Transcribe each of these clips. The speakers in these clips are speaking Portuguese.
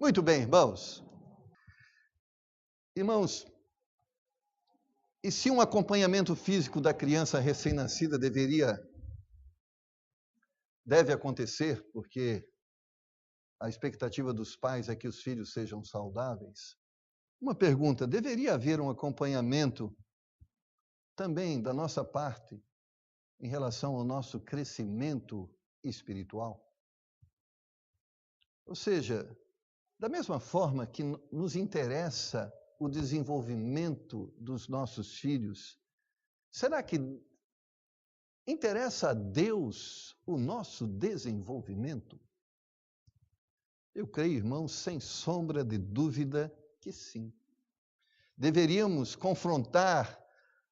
Muito bem, irmãos. Irmãos, e se um acompanhamento físico da criança recém-nascida deve acontecer, porque a expectativa dos pais é que os filhos sejam saudáveis? Uma pergunta: deveria haver um acompanhamento também da nossa parte em relação ao nosso crescimento espiritual? Ou seja, da mesma forma que nos interessa o desenvolvimento dos nossos filhos, será que interessa a Deus o nosso desenvolvimento? Eu creio, irmãos, sem sombra de dúvida que sim. Deveríamos confrontar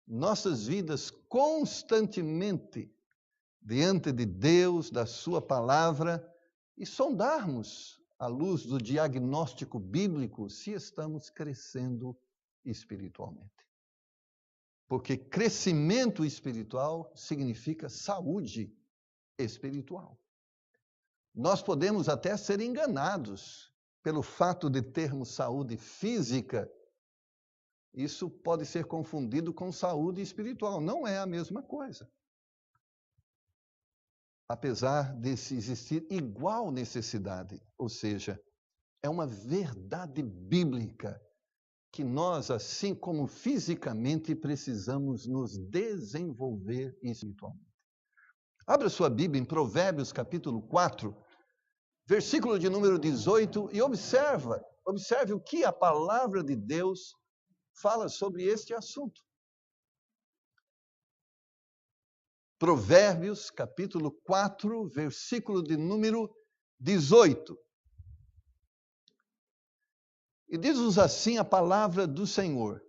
nossas vidas constantemente diante de Deus, da sua palavra, e sondarmos, à luz do diagnóstico bíblico, se estamos crescendo espiritualmente. Porque crescimento espiritual significa saúde espiritual. Nós podemos até ser enganados pelo fato de termos saúde física. Isso pode ser confundido com saúde espiritual. Não é a mesma coisa. Apesar de existir igual necessidade, ou seja, é uma verdade bíblica que nós, assim como fisicamente, precisamos nos desenvolver espiritualmente. Abra sua Bíblia em Provérbios, capítulo 4, versículo de número 18, e observe o que a palavra de Deus fala sobre este assunto. Provérbios, capítulo 4, versículo de número 18. E diz-nos assim a palavra do Senhor: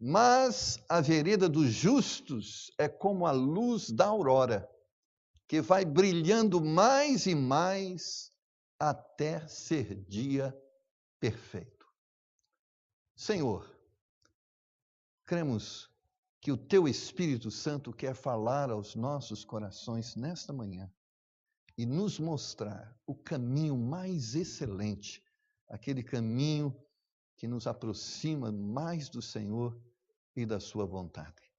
mas a vereda dos justos é como a luz da aurora, que vai brilhando mais e mais até ser dia perfeito. Senhor, cremos que o Teu Espírito Santo quer falar aos nossos corações nesta manhã e nos mostrar o caminho mais excelente, aquele caminho que nos aproxima mais do Senhor e da sua vontade.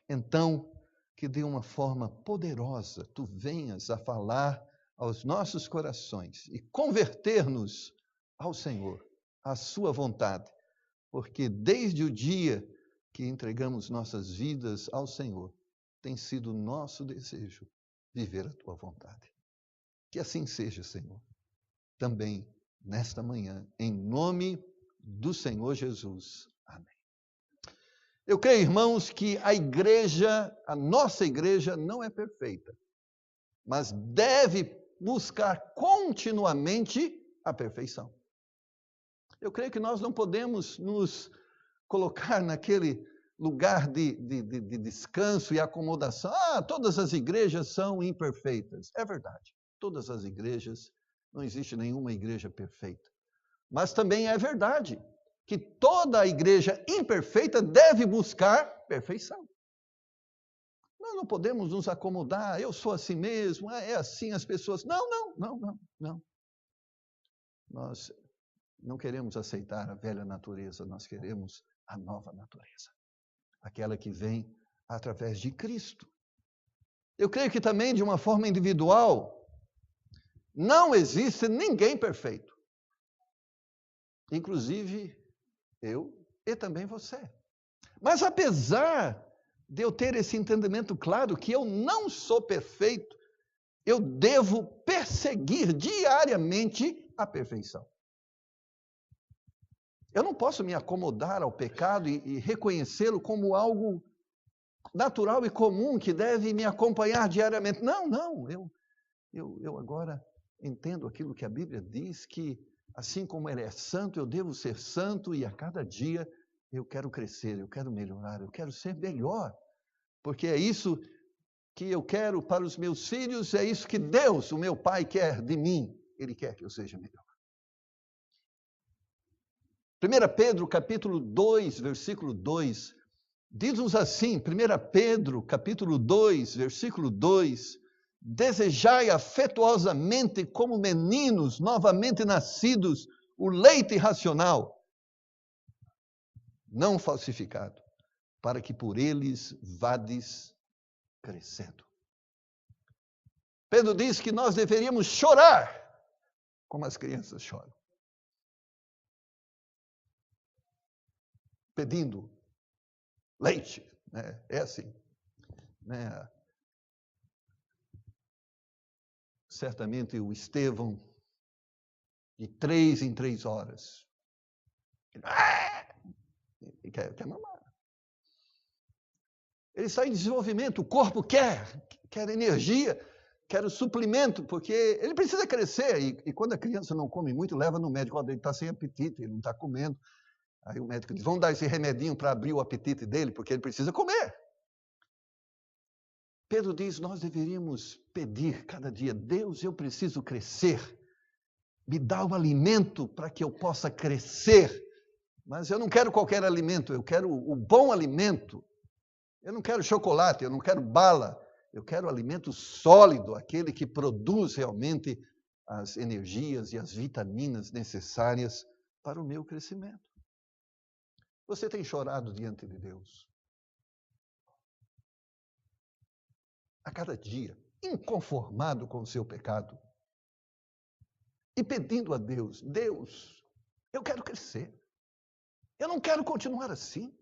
Então, que de uma forma poderosa Tu venhas a falar aos nossos corações e converter-nos ao Senhor, à sua vontade, porque desde o dia que entregamos nossas vidas ao Senhor, tem sido nosso desejo viver a Tua vontade. Que assim seja, Senhor, também nesta manhã, em nome do Senhor Jesus. Amém. Eu creio, irmãos, que a nossa igreja não é perfeita, mas deve buscar continuamente a perfeição. Eu creio que nós não podemos nos colocar naquele lugar de descanso e acomodação. Todas as igrejas são imperfeitas. É verdade, todas as igrejas, não existe nenhuma igreja perfeita. Mas também é verdade que toda a igreja imperfeita deve buscar perfeição. Nós não podemos nos acomodar, eu sou assim mesmo, é assim as pessoas. Não. Nós não queremos aceitar a velha natureza, nós queremos a nova natureza, aquela que vem através de Cristo. Eu creio que também, de uma forma individual, não existe ninguém perfeito. Inclusive eu e também você. Mas apesar de eu ter esse entendimento claro que eu não sou perfeito, eu devo perseguir diariamente a perfeição. Eu não posso me acomodar ao pecado e reconhecê-lo como algo natural e comum que deve me acompanhar diariamente. Não, eu agora entendo aquilo que a Bíblia diz, que assim como Ele é santo, eu devo ser santo, e a cada dia eu quero crescer, eu quero melhorar, eu quero ser melhor, porque é isso que eu quero para os meus filhos, é isso que Deus, o meu Pai, quer de mim. Ele quer que eu seja melhor. 1 Pedro, capítulo 2, versículo 2, diz-nos assim, 1 Pedro, capítulo 2, versículo 2, desejai afetuosamente como meninos novamente nascidos o leite racional, não falsificado, para que por eles vades crescendo. Pedro diz que nós deveríamos chorar como as crianças choram, pedindo leite, né? É assim, né? Certamente o Estevão, de 3 em 3 horas, ele quer mamar. Ele está em desenvolvimento, o corpo quer energia, quer o suplemento, porque ele precisa crescer. E quando a criança não come muito, leva no médico, ele está sem apetite, ele não está comendo. Aí o médico diz, vamos dar esse remedinho para abrir o apetite dele, porque ele precisa comer. Pedro diz, nós deveríamos pedir cada dia, Deus, eu preciso crescer, me dá o alimento para que eu possa crescer, mas eu não quero qualquer alimento, eu quero o bom alimento, eu não quero chocolate, eu não quero bala, eu quero alimento sólido, aquele que produz realmente as energias e as vitaminas necessárias para o meu crescimento. Você tem chorado diante de Deus? A cada dia, inconformado com o seu pecado, e pedindo a Deus, Deus, eu quero crescer, eu não quero continuar assim,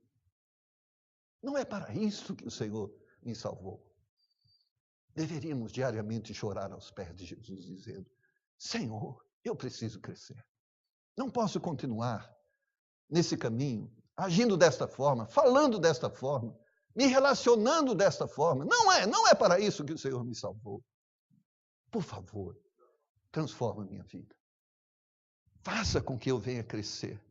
não é para isso que o Senhor me salvou. Deveríamos diariamente chorar aos pés de Jesus, dizendo, Senhor, eu preciso crescer, não posso continuar nesse caminho, agindo desta forma, falando desta forma, me relacionando desta forma. Não é para isso que o Senhor me salvou. Por favor, transforma a minha vida. Faça com que eu venha crescer.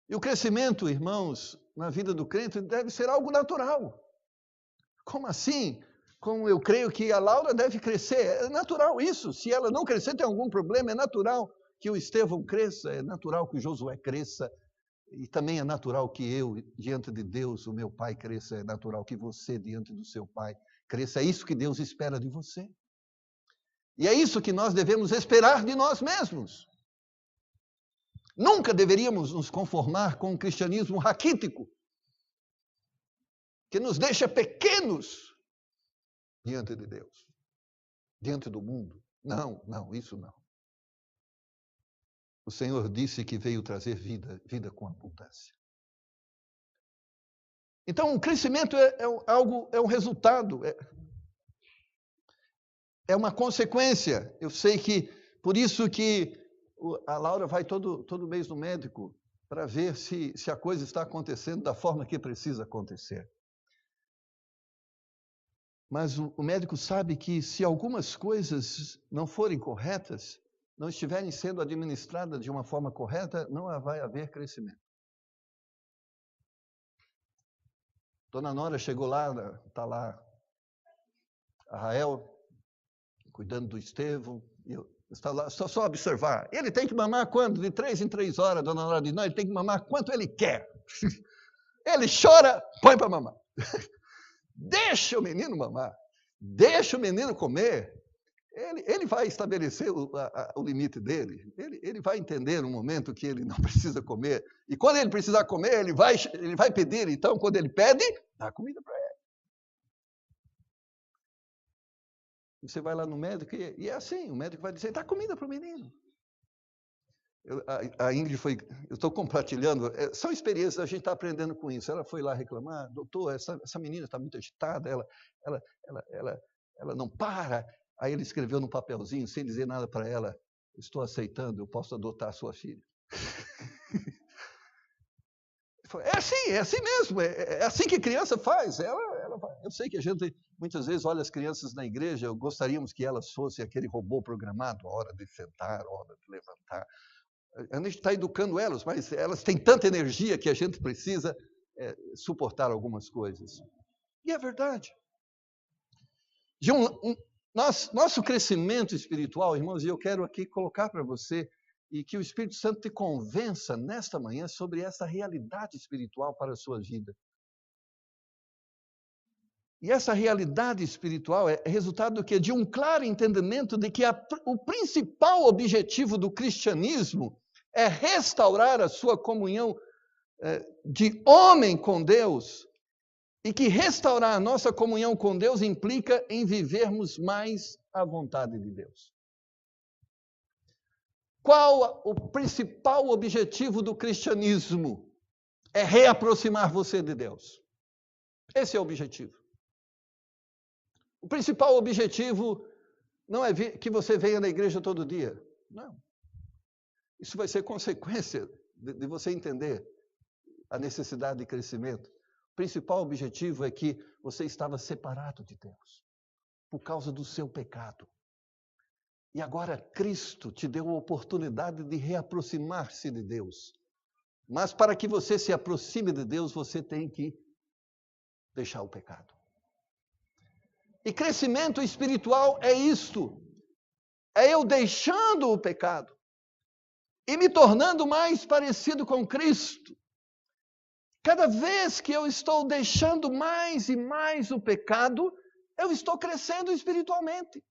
E o crescimento, irmãos, na vida do crente deve ser algo natural. Como assim? Como eu creio que a Laura deve crescer. É natural isso. Se ela não crescer, tem algum problema. É natural que o Estevão cresça. É natural que o Josué cresça. E também é natural que eu, diante de Deus, o meu pai cresça. É natural que você, diante do seu pai, cresça. É isso que Deus espera de você. E é isso que nós devemos esperar de nós mesmos. Nunca deveríamos nos conformar com um cristianismo raquítico, que nos deixa pequenos diante de Deus, diante do mundo. Não, isso não. O Senhor disse que veio trazer vida com abundância. Então, o crescimento é um resultado, é uma consequência. Eu sei que, por isso que a Laura vai todo mês no médico para ver se a coisa está acontecendo da forma que precisa acontecer. Mas o médico sabe que se algumas coisas não forem corretas, não estiverem sendo administradas de uma forma correta, não vai haver crescimento. Dona Nora chegou lá, está lá a Rael, cuidando do Estevão, e eu está lá só observar. Ele tem que mamar quando? De 3 em 3 horas, Dona Nora diz, não, ele tem que mamar quanto ele quer. Ele chora, põe para mamar. Deixa o menino mamar, deixa o menino comer. Ele vai estabelecer o limite dele. Ele vai entender no momento que ele não precisa comer. E quando ele precisar comer, ele vai pedir. Então, quando ele pede, dá comida para ele. Você vai lá no médico e é assim, o médico vai dizer, dá comida para o menino. A Ingrid eu estou compartilhando, são experiências, a gente está aprendendo com isso. Ela foi lá reclamar, doutor, essa menina está muito agitada, ela não para. Aí ele escreveu no papelzinho, sem dizer nada para ela, estou aceitando, eu posso adotar a sua filha. É assim mesmo, é assim que criança faz. Eu sei que a gente, muitas vezes, olha as crianças na igreja, gostaríamos que elas fossem aquele robô programado, a hora de sentar, a hora de levantar. A gente está educando elas, mas elas têm tanta energia que a gente precisa suportar algumas coisas. E é verdade. Nosso crescimento espiritual, irmãos, e eu quero aqui colocar para você, e que o Espírito Santo te convença nesta manhã sobre essa realidade espiritual para a sua vida. E essa realidade espiritual é resultado do quê? De um claro entendimento de que o principal objetivo do cristianismo é restaurar a sua comunhão de homem com Deus, e que restaurar a nossa comunhão com Deus implica em vivermos mais a vontade de Deus. Qual o principal objetivo do cristianismo? É reaproximar você de Deus. Esse é o objetivo. O principal objetivo não é que você venha na igreja todo dia. Não. Isso vai ser consequência de você entender a necessidade de crescimento. O principal objetivo é que você estava separado de Deus por causa do seu pecado. E agora Cristo te deu a oportunidade de reaproximar-se de Deus. Mas para que você se aproxime de Deus, você tem que deixar o pecado. E crescimento espiritual é isto. É eu deixando o pecado e me tornando mais parecido com Cristo. Cada vez que eu estou deixando mais e mais o pecado, eu estou crescendo espiritualmente.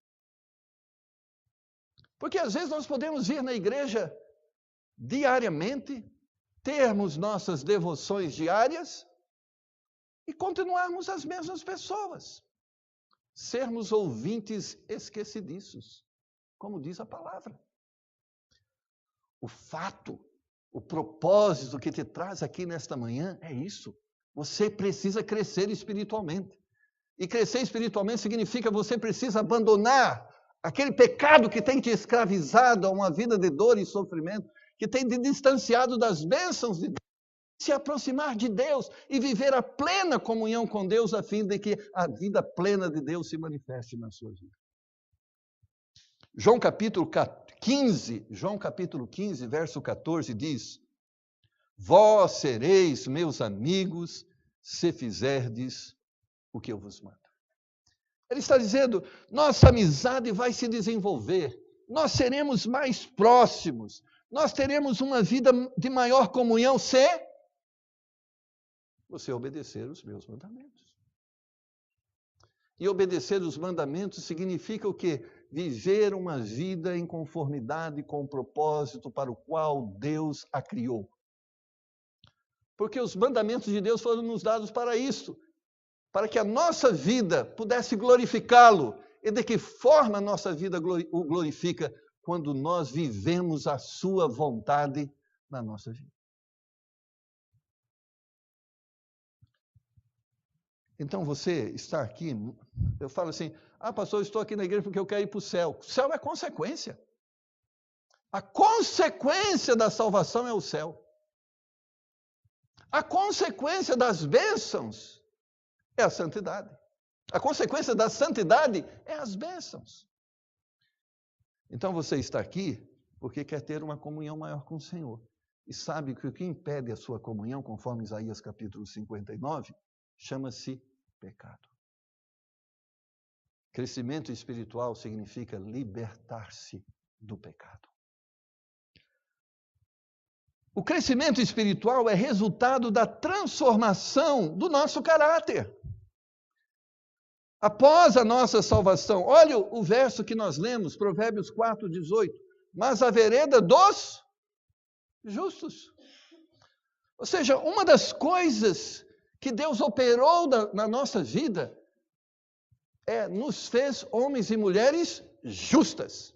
Porque às vezes nós podemos ir na igreja diariamente, termos nossas devoções diárias e continuarmos as mesmas pessoas. Sermos ouvintes esquecidiços, como diz a palavra. O fato, o propósito que te traz aqui nesta manhã é isso. Você precisa crescer espiritualmente. E crescer espiritualmente significa você precisa abandonar aquele pecado que tem te escravizado a uma vida de dor e sofrimento, que tem te distanciado das bênçãos de Deus, se aproximar de Deus e viver a plena comunhão com Deus, a fim de que a vida plena de Deus se manifeste na sua vida. João capítulo 15, verso 14 diz: Vós sereis meus amigos se fizerdes o que eu vos mando. Ele está dizendo, nossa amizade vai se desenvolver, nós seremos mais próximos, nós teremos uma vida de maior comunhão se você obedecer os meus mandamentos. E obedecer os mandamentos significa o quê? Viver uma vida em conformidade com o propósito para o qual Deus a criou. Porque os mandamentos de Deus foram nos dados para isso, para que a nossa vida pudesse glorificá-lo. E de que forma a nossa vida o glorifica? Quando nós vivemos a sua vontade na nossa vida. Então você está aqui, eu falo assim, pastor, eu estou aqui na igreja porque eu quero ir para o céu. O céu é consequência. A consequência da salvação é o céu. A consequência das bênçãos é a santidade. A consequência da santidade é as bênçãos. Então você está aqui porque quer ter uma comunhão maior com o Senhor. E sabe que o que impede a sua comunhão, conforme Isaías capítulo 59, chama-se pecado. Crescimento espiritual significa libertar-se do pecado. O crescimento espiritual é resultado da transformação do nosso caráter. Após a nossa salvação, olha o verso que nós lemos, Provérbios 4:18. Mas a vereda dos justos. Ou seja, uma das coisas que Deus operou na nossa vida nos fez homens e mulheres justas.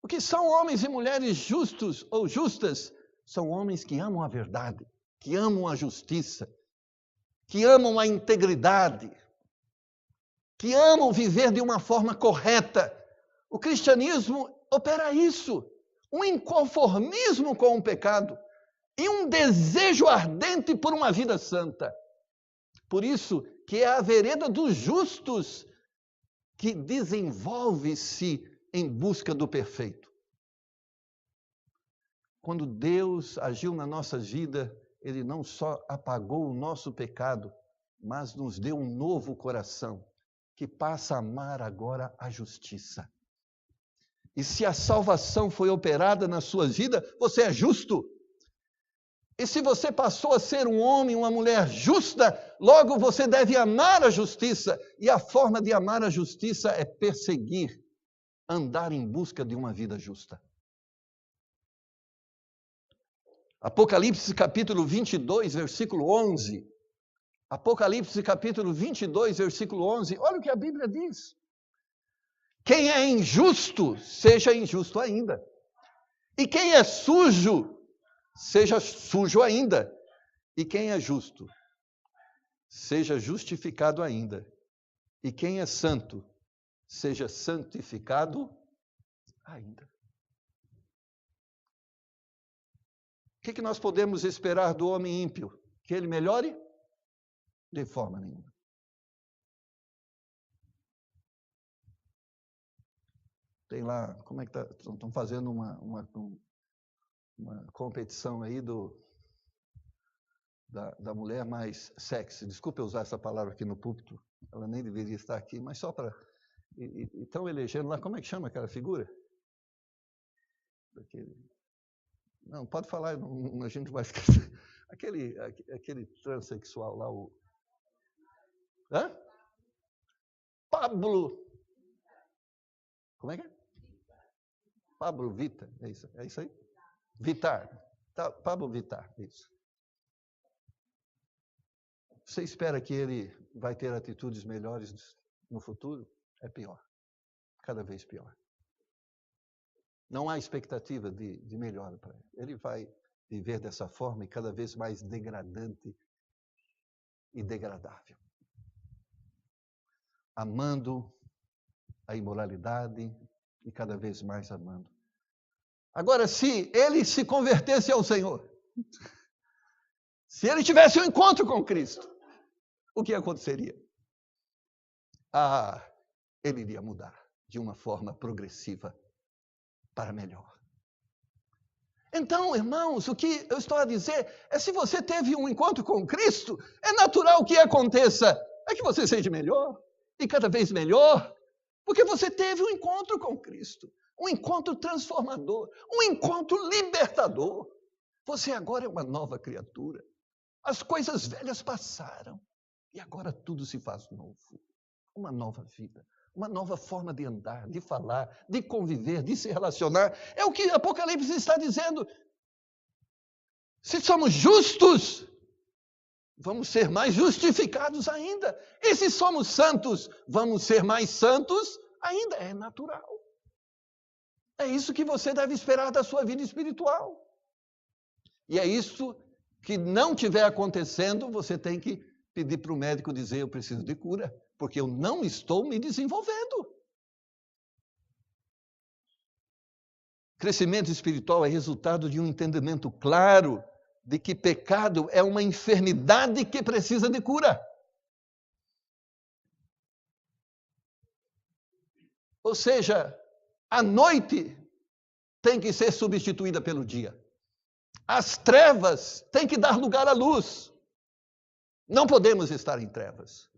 O que são homens e mulheres justos ou justas? São homens que amam a verdade, que amam a justiça, que amam a integridade, que amam viver de uma forma correta. O cristianismo opera isso, um inconformismo com o pecado e um desejo ardente por uma vida santa. Por isso que é a vereda dos justos que desenvolve-se em busca do perfeito. Quando Deus agiu na nossa vida, Ele não só apagou o nosso pecado, mas nos deu um novo coração, que passa a amar agora a justiça. E se a salvação foi operada na sua vida, você é justo. E se você passou a ser um homem, uma mulher justa, logo você deve amar a justiça. E a forma de amar a justiça é perseguir, andar em busca de uma vida justa. Apocalipse capítulo 22, versículo 11. Apocalipse capítulo 22, versículo 11. Olha o que a Bíblia diz. Quem é injusto, seja injusto ainda. E quem é sujo, seja sujo ainda. E quem é justo, seja justificado ainda. E quem é santo, seja santificado ainda. O que nós podemos esperar do homem ímpio? Que ele melhore? De forma nenhuma. Tem lá, como é que está? Estão fazendo uma competição aí da mulher mais sexy. Desculpe eu usar essa palavra aqui no púlpito, ela nem deveria estar aqui, mas só para... Estão elegendo lá, como é que chama aquela figura? Não, pode falar, a gente vai esquecer. Aquele transexual lá, o... Hã? Pablo... Como é que é? Pablo Vittar, é isso aí? Vittar. Tá, Pablo Vittar, isso. Você espera que ele vai ter atitudes melhores no futuro? É pior. Cada vez pior. Não há expectativa de melhora para ele. Ele vai viver dessa forma e cada vez mais degradante e degradável. Amando a imoralidade e cada vez mais amando. Agora, se ele se convertesse ao Senhor, se ele tivesse um encontro com Cristo, o que aconteceria? Ele iria mudar de uma forma progressiva para melhor. Então, irmãos, o que eu estou a dizer é, se você teve um encontro com Cristo, é natural que aconteça, é que você seja melhor, e cada vez melhor, porque você teve um encontro com Cristo, um encontro transformador, um encontro libertador. Você agora é uma nova criatura. As coisas velhas passaram, e agora tudo se faz novo. Uma nova vida. Uma nova forma de andar, de falar, de conviver, de se relacionar. É o que Apocalipse está dizendo. Se somos justos, vamos ser mais justificados ainda. E se somos santos, vamos ser mais santos ainda. É natural. É isso que você deve esperar da sua vida espiritual. E é isso que não estiver acontecendo, você tem que pedir para o médico dizer, eu preciso de cura. Porque eu não estou me desenvolvendo. Crescimento espiritual é resultado de um entendimento claro de que pecado é uma enfermidade que precisa de cura. Ou seja, a noite tem que ser substituída pelo dia. As trevas têm que dar lugar à luz. Não podemos estar em trevas.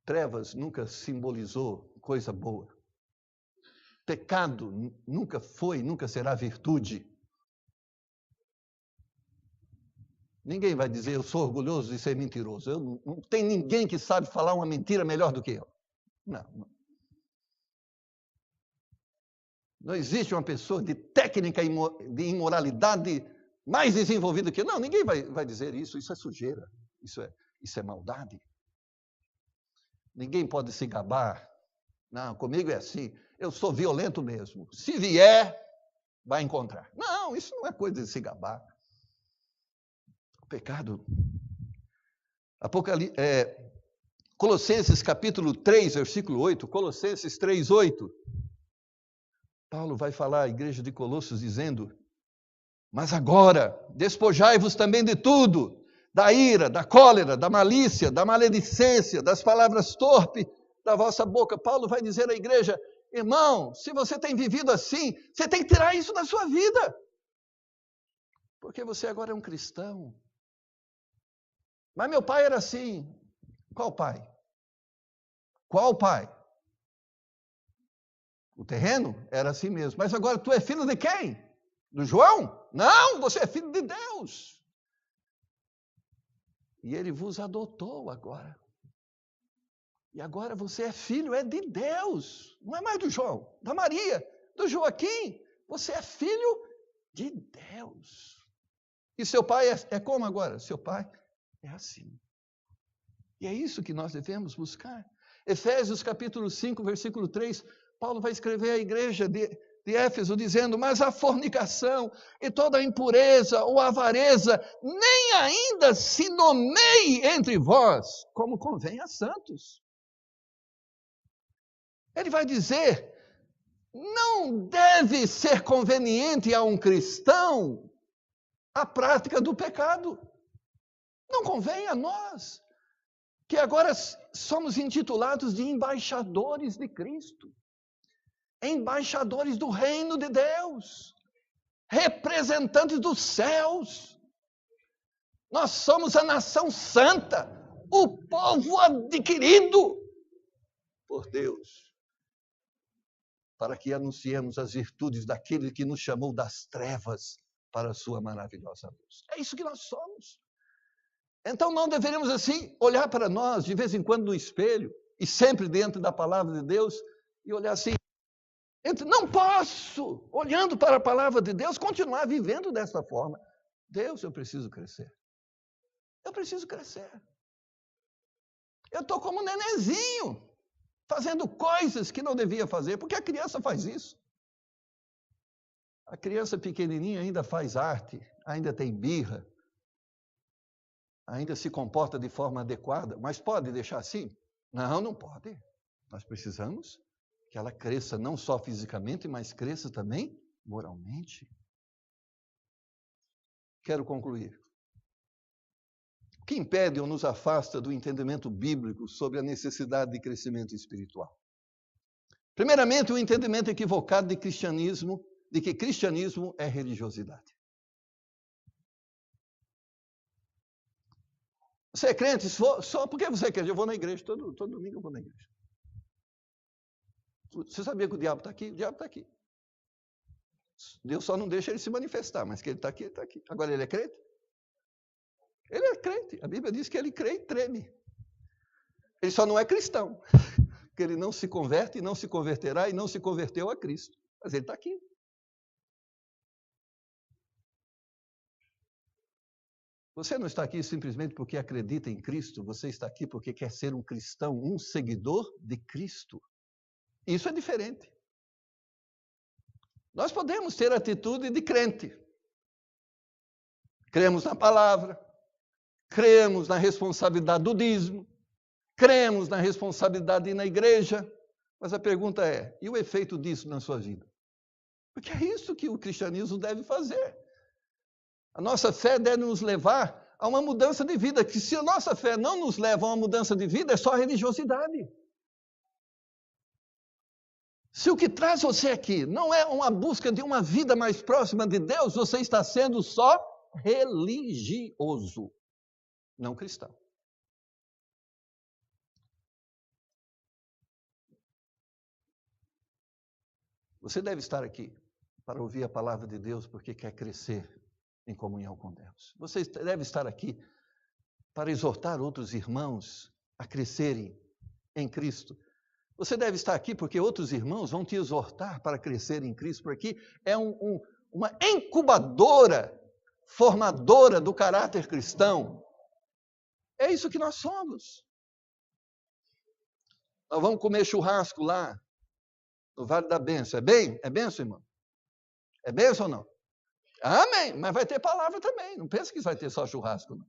Trevas nunca simbolizou coisa boa. Pecado nunca foi, nunca será virtude. Ninguém vai dizer, eu sou orgulhoso de ser mentiroso. Não tem ninguém que sabe falar uma mentira melhor do que eu. Não. Não existe uma pessoa de técnica de imoralidade mais desenvolvida que eu. Não, ninguém vai dizer isso. Isso é sujeira. Isso é maldade. Ninguém pode se gabar. Não, comigo é assim. Eu sou violento mesmo. Se vier, vai encontrar. Não, isso não é coisa de se gabar. O pecado. Colossenses capítulo 3, versículo 8. Colossenses 3, 8. Paulo vai falar à igreja de Colossos dizendo, mas agora, despojai-vos também de tudo, da ira, da cólera, da malícia, da maledicência, das palavras torpes da vossa boca. Paulo vai dizer à igreja, irmão, se você tem vivido assim, você tem que tirar isso da sua vida. Porque você agora é um cristão. Mas meu pai era assim. Qual pai? Qual pai? O terreno era assim mesmo. Mas agora tu é filho de quem? Do João? Não, você é filho de Deus. E ele vos adotou agora. E agora você é filho, é de Deus. Não é mais do João, da Maria, do Joaquim. Você é filho de Deus. E seu pai é como agora? Seu pai é assim. E é isso que nós devemos buscar. Efésios capítulo 5, versículo 3, Paulo vai escrever à igreja de Éfeso dizendo: mas a fornicação e toda a impureza ou avareza nem ainda se nomeie entre vós, como convém a santos. Ele vai dizer, não deve ser conveniente a um cristão a prática do pecado. Não convém a nós, que agora somos intitulados de embaixadores de Cristo, embaixadores do reino de Deus, representantes dos céus. Nós somos a nação santa, o povo adquirido por Deus, para que anunciemos as virtudes daquele que nos chamou das trevas para a sua maravilhosa luz. É isso que nós somos. Então não deveríamos assim olhar para nós de vez em quando no espelho e sempre dentro da palavra de Deus e olhar assim, não posso, olhando para a palavra de Deus, continuar vivendo dessa forma. Deus, eu preciso crescer. Eu preciso crescer. Eu estou como um nenenzinho, fazendo coisas que não devia fazer, porque a criança faz isso. A criança pequenininha ainda faz arte, ainda tem birra, ainda se comporta de forma adequada, mas pode deixar assim? Não, não pode. Nós precisamos que ela cresça não só fisicamente, mas cresça também moralmente. Quero concluir. O que impede ou nos afasta do entendimento bíblico sobre a necessidade de crescimento espiritual? Primeiramente, o entendimento equivocado de cristianismo, de que cristianismo é religiosidade. Você é crente? Só porque você é crente? Eu vou na igreja, todo domingo eu vou na igreja. Você sabia que o diabo está aqui? O diabo está aqui. Deus só não deixa ele se manifestar, mas que ele está aqui, ele está aqui. Agora ele é crente? Ele é crente. A Bíblia diz que ele crê e treme. Ele só não é cristão, porque ele não se converte e não se converterá e não se converteu a Cristo. Mas ele está aqui. Você não está aqui simplesmente porque acredita em Cristo, você está aqui porque quer ser um cristão, um seguidor de Cristo. Isso é diferente. Nós podemos ter atitude de crente. Cremos na palavra, cremos na responsabilidade do dízimo, cremos na responsabilidade de ir na igreja, mas a pergunta é, e o efeito disso na sua vida? Porque é isso que o cristianismo deve fazer. A nossa fé deve nos levar a uma mudança de vida, que se a nossa fé não nos leva a uma mudança de vida, é só religiosidade. Se o que traz você aqui não é uma busca de uma vida mais próxima de Deus, você está sendo só religioso, não cristão. Você deve estar aqui para ouvir a palavra de Deus porque quer crescer em comunhão com Deus. Você deve estar aqui para exortar outros irmãos a crescerem em Cristo. Você deve estar aqui porque outros irmãos vão te exortar para crescer em Cristo, porque é uma incubadora, formadora do caráter cristão. É isso que nós somos. Nós vamos comer churrasco lá, no Vale da Bênção. É bênção, irmão? É bênção ou não? Amém, mas vai ter palavra também. Não pensa que vai ter só churrasco, não.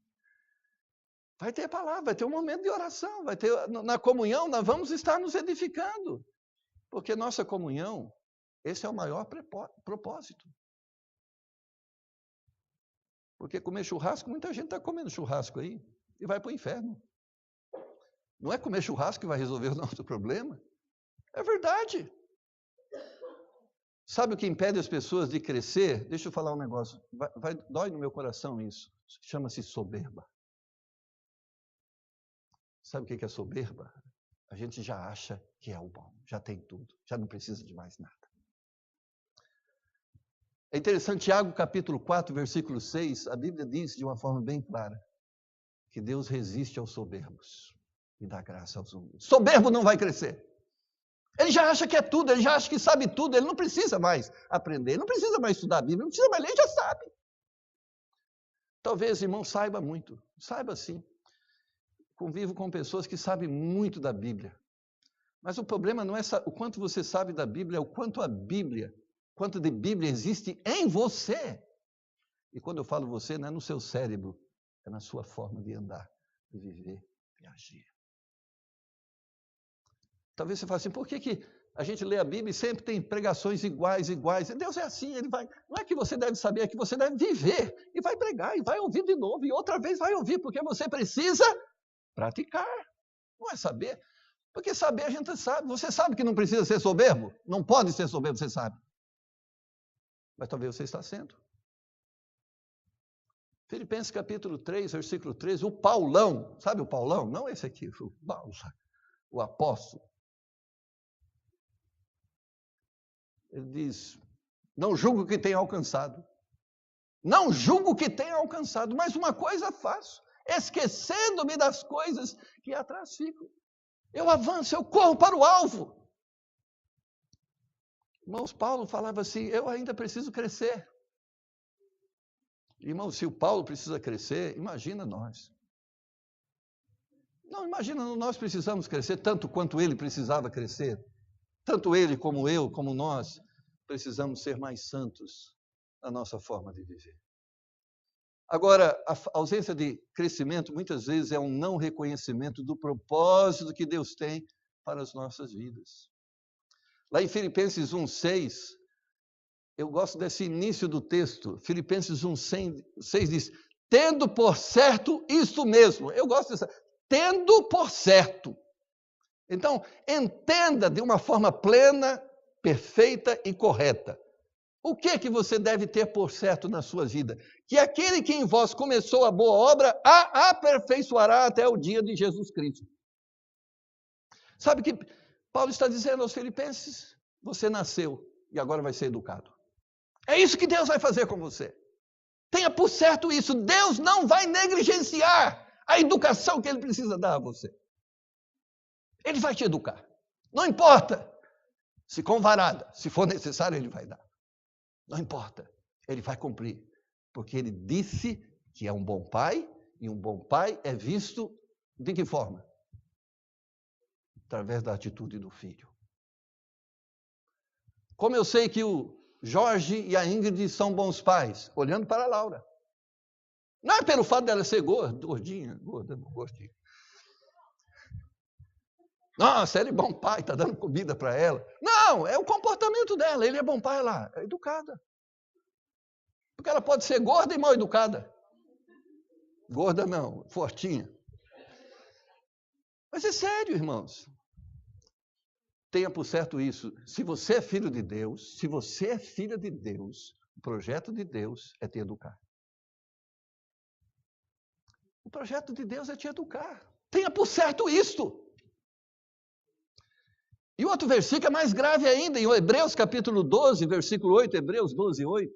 Vai ter palavra, vai ter um momento de oração, vai ter na comunhão, nós vamos estar nos edificando. Porque nossa comunhão, esse é o maior propósito. Porque comer churrasco, muita gente está comendo churrasco aí e vai para o inferno. Não é comer churrasco que vai resolver o nosso problema. É verdade. Sabe o que impede as pessoas de crescer? Deixa eu falar um negócio. Dói no meu coração isso. Chama-se soberba. Sabe o que é soberba? A gente já acha que é o bom, já tem tudo, já não precisa de mais nada. É interessante, Tiago capítulo 4, versículo 6, a Bíblia diz de uma forma bem clara que Deus resiste aos soberbos e dá graça aos humildes. Soberbo não vai crescer. Ele já acha que é tudo, ele já acha que sabe tudo, ele não precisa mais aprender, ele não precisa mais estudar a Bíblia, não precisa mais ler, ele já sabe. Talvez, irmão, saiba muito, saiba sim. Convivo com pessoas que sabem muito da Bíblia. Mas o problema não é o quanto você sabe da Bíblia, é o quanto quanto de Bíblia existe em você. E quando eu falo você, não é no seu cérebro, é na sua forma de andar, de viver, de agir. Talvez você fale assim, por que a gente lê a Bíblia e sempre tem pregações iguais? Deus é assim, ele vai. Não é que você deve saber, é que você deve viver. E vai pregar, e vai ouvir de novo, e outra vez vai ouvir, porque você precisa praticar. Não é saber. Porque saber a gente sabe. Você sabe que não precisa ser soberbo? Não pode ser soberbo, você sabe. Mas talvez você está sendo. Filipenses capítulo 3, versículo 13, o Paulão, sabe o Paulão? Não esse aqui, o apóstolo. Ele diz, não julgo que tenha alcançado. Não julgo que tenha alcançado, mas uma coisa faço, esquecendo-me das coisas que atrás ficam. Eu avanço, eu corro para o alvo. Irmãos, Paulo falava assim, eu ainda preciso crescer. Irmãos, se o Paulo precisa crescer, imagina nós. Não, imagina, nós precisamos crescer tanto quanto ele precisava crescer. Tanto ele como eu, como nós, precisamos ser mais santos na nossa forma de viver. Agora, a ausência de crescimento muitas vezes é um não reconhecimento do propósito que Deus tem para as nossas vidas. Lá em Filipenses 1:6, eu gosto desse início do texto. Filipenses 1:6 diz, tendo por certo isto mesmo. Eu gosto dessa, tendo por certo. Então, entenda de uma forma plena, perfeita e correta. O que você deve ter por certo na sua vida? Que aquele que em vós começou a boa obra, a aperfeiçoará até o dia de Jesus Cristo. Sabe o que Paulo está dizendo aos filipenses? Você nasceu e agora vai ser educado. É isso que Deus vai fazer com você. Tenha por certo isso. Deus não vai negligenciar a educação que Ele precisa dar a você. Ele vai te educar. Não importa se com varada, se for necessário, Ele vai dar. Não importa, Ele vai cumprir. Porque Ele disse que é um bom pai, e um bom pai é visto de que forma? Através da atitude do filho. Como eu sei que o Jorge e a Ingrid são bons pais? Olhando para a Laura. Não é pelo fato dela ser gordinha. Nossa, ele é bom pai, está dando comida para ela. Não, é o comportamento dela. Ele é bom pai lá, é educada. Porque ela pode ser gorda e mal educada. Gorda não, fortinha. Mas é sério, irmãos. Tenha por certo isso. Se você é filho de Deus, se você é filha de Deus, o projeto de Deus é te educar. O projeto de Deus é te educar. Tenha por certo isto. E outro versículo é mais grave ainda, em Hebreus capítulo 12, versículo 8, Hebreus 12, 8,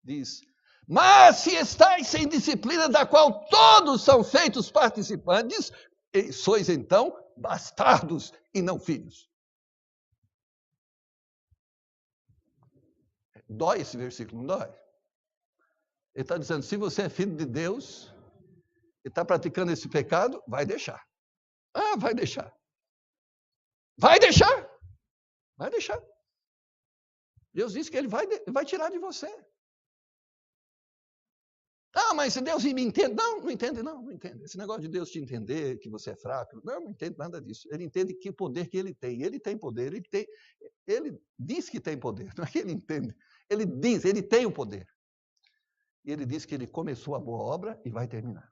diz, mas se estáis sem disciplina, da qual todos são feitos participantes, sois então bastardos e não filhos. Dói esse versículo, não dói? Ele está dizendo, se você é filho de Deus e está praticando esse pecado, vai deixar. Ah, vai deixar. Vai deixar. Vai deixar. Deus disse que Ele vai tirar de você. Ah, mas se Deus me entende. Não entende, não entende. Esse negócio de Deus te entender, que você é fraco, não entende nada disso. Ele entende que poder que Ele tem. Ele tem poder, ele diz que tem poder, não é que Ele entende. Ele diz, Ele tem o poder. E Ele diz que Ele começou a boa obra e vai terminar.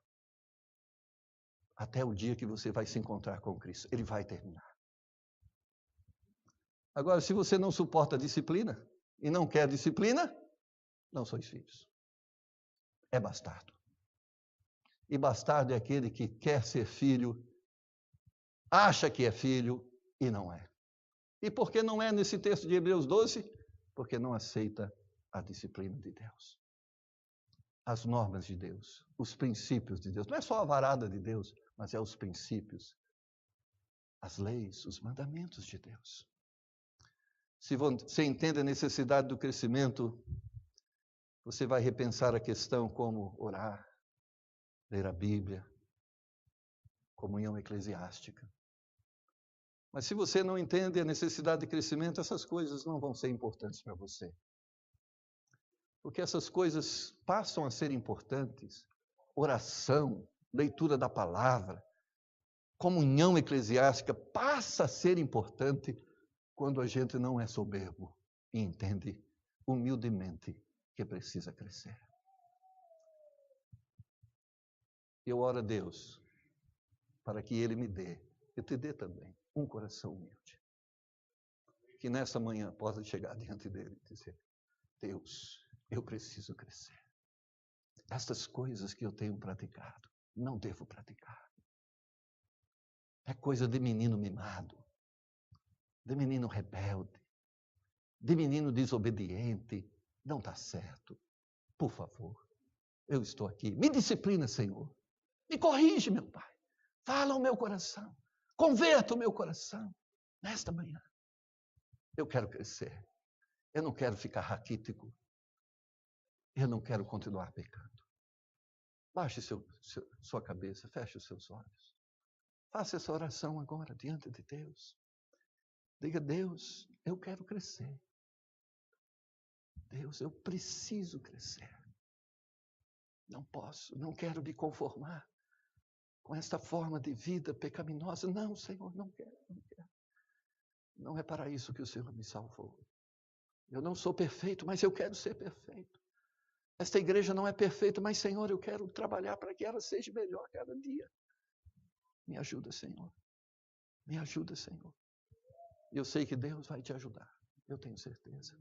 Até o dia que você vai se encontrar com Cristo. Ele vai terminar. Agora, se você não suporta a disciplina e não quer disciplina, não sois filhos. É bastardo. E bastardo é aquele que quer ser filho, acha que é filho e não é. E por que não é nesse texto de Hebreus 12? Porque não aceita a disciplina de Deus. As normas de Deus, os princípios de Deus. Não é só a varada de Deus, mas é os princípios, as leis, os mandamentos de Deus. Se você entende a necessidade do crescimento, você vai repensar a questão como orar, ler a Bíblia, comunhão eclesiástica. Mas se você não entende a necessidade de crescimento, essas coisas não vão ser importantes para você. Porque essas coisas passam a ser importantes. Oração, leitura da palavra, comunhão eclesiástica passa a ser importante quando a gente não é soberbo e entende humildemente que precisa crescer. Eu oro a Deus para que Ele me dê, e te dê também, um coração humilde. Que nessa manhã possa chegar diante dEle e dizer: Deus, eu preciso crescer. Estas coisas que eu tenho praticado, não devo praticar. É coisa de menino mimado, de menino rebelde, de menino desobediente. Não está certo. Por favor, eu estou aqui. Me disciplina, Senhor. Me corrige, meu Pai. Fala ao meu coração. Converta o meu coração. Nesta manhã, eu quero crescer. Eu não quero ficar raquítico. Eu não quero continuar pecando. Baixe sua cabeça, feche os seus olhos. Faça essa oração agora diante de Deus. Diga: Deus, eu quero crescer. Deus, eu preciso crescer. Não posso, não quero me conformar com esta forma de vida pecaminosa. Não, Senhor, não quero, não quero. Não é para isso que o Senhor me salvou. Eu não sou perfeito, mas eu quero ser perfeito. Esta igreja não é perfeita, mas, Senhor, eu quero trabalhar para que ela seja melhor cada dia. Me ajuda, Senhor. Me ajuda, Senhor. Eu sei que Deus vai te ajudar. Eu tenho certeza.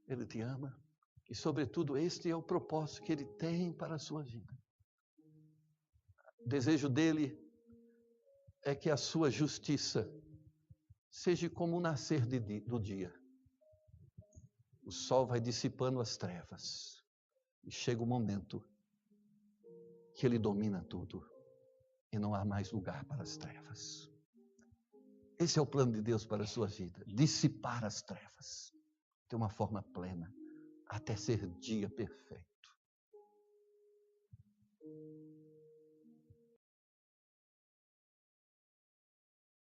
Ele te ama. E, sobretudo, este é o propósito que Ele tem para a sua vida. O desejo dEle é que a sua justiça seja como o nascer do dia. O sol vai dissipando as trevas. E chega o momento que Ele domina tudo. E não há mais lugar para as trevas. Esse é o plano de Deus para a sua vida. Dissipar as trevas. De uma forma plena. Até ser dia perfeito.